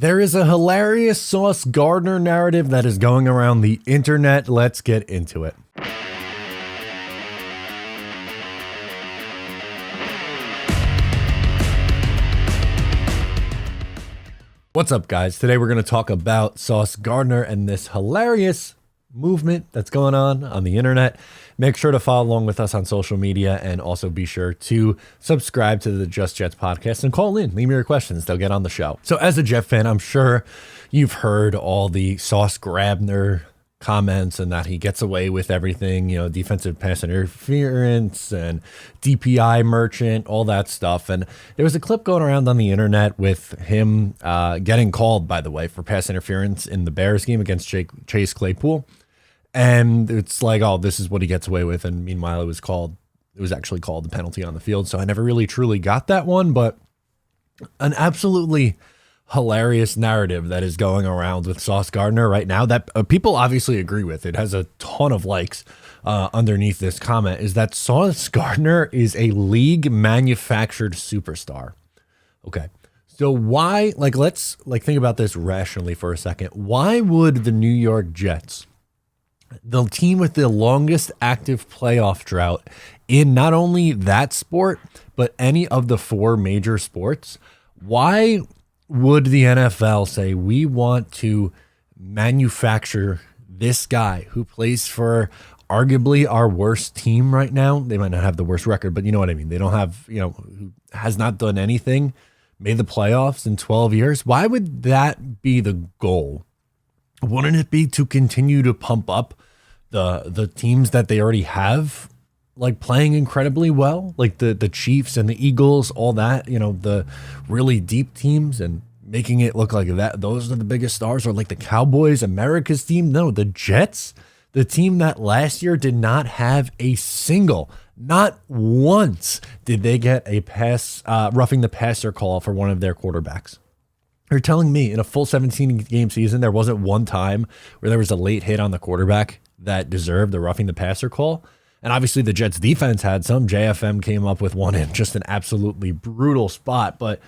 There is a hilarious Sauce Gardner narrative that is going around the internet. Let's get into it. What's up, guys? Today we're going to talk about Sauce Gardner and this hilarious movement that's going on the internet. Make sure to follow along with us on social media and also be sure to subscribe to the Just Jets podcast and call in. Leave me your questions. They'll get on the show. So as a Jet fan, I'm sure you've heard all the Sauce Gardner comments and that he gets away with everything, you know, defensive pass interference and DPI merchant, all that stuff. And there was a clip going around on the internet with him getting called, by the way, for pass interference in the Bears game against Chase Claypool. And it's like, oh, this is what he gets away with. And meanwhile, it was actually called the penalty on the field. So I never really truly got that one, but an absolutely hilarious narrative that is going around with Sauce Gardner right now that people obviously agree with. It has a ton of likes underneath this comment, is that Sauce Gardner is a league manufactured superstar. Okay. So why, let's think about this rationally for a second. Why would the New York Jets, the team with the longest active playoff drought in not only that sport, but any of the four major sports, why would the NFL say, we want to manufacture this guy who plays for arguably our worst team right now? They might not have the worst record, but you know what I mean? They don't have, who has not done anything, made the playoffs in 12 years. Why would that be the goal? Wouldn't it be to continue to pump up the teams that they already have, like playing incredibly well, like the Chiefs and the Eagles, all that, the really deep teams, and making it look like that those are the biggest stars, or like the Cowboys, America's team? No, the Jets, the team that last year did not have a single, not once did they get a pass, roughing the passer call for one of their quarterbacks. You're telling me in a full 17-game season, there wasn't one time where there was a late hit on the quarterback that deserved the roughing the passer call? And obviously the Jets defense had some. JFM came up with one in just an absolutely brutal spot. But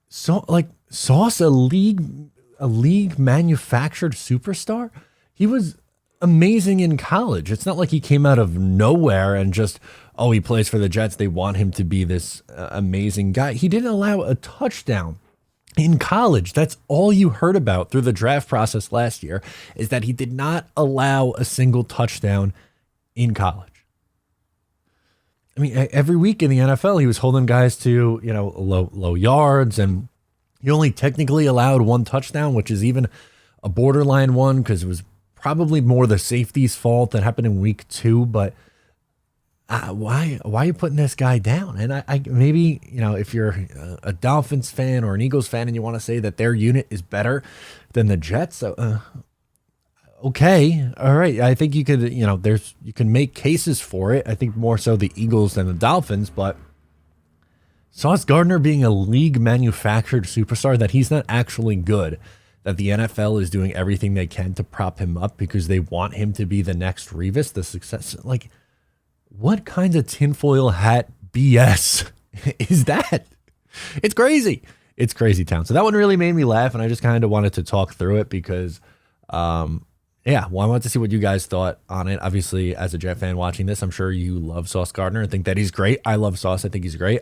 so, Sauce, a league manufactured superstar? He was amazing in college. It's not like he came out of nowhere and just, oh, he plays for the Jets, they want him to be this amazing guy. He didn't allow a touchdown in college. That's all you heard about through the draft process last year, is that he did not allow a single touchdown in college. I mean, every week in the NFL, he was holding guys to, low yards, and he only technically allowed one touchdown, which is even a borderline one because it was probably more the safety's fault that happened in week 2. But why are you putting this guy down? And I maybe, if you're a Dolphins fan or an Eagles fan and you want to say that their unit is better than the Jets, okay, all right. I think you could, you can make cases for it. I think more so the Eagles than the Dolphins, but Sauce Gardner being a league manufactured superstar, that he's not actually good, that the NFL is doing everything they can to prop him up because they want him to be the next Revis, the success. Like, what kind of tinfoil hat BS is that? It's crazy. It's crazy town. So that one really made me laugh, and I just kind of wanted to talk through it because, I wanted to see what you guys thought on it. Obviously, as a Jet fan watching this, I'm sure you love Sauce Gardner and think that he's great. I love Sauce. I think he's great.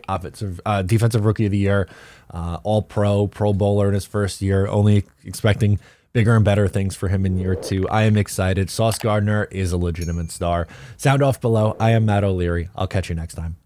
Defensive Rookie of the Year, All-Pro, Pro Bowler in his first year. Only expecting bigger and better things for him in year 2. I am excited. Sauce Gardner is a legitimate star. Sound off below. I am Matt O'Leary. I'll catch you next time.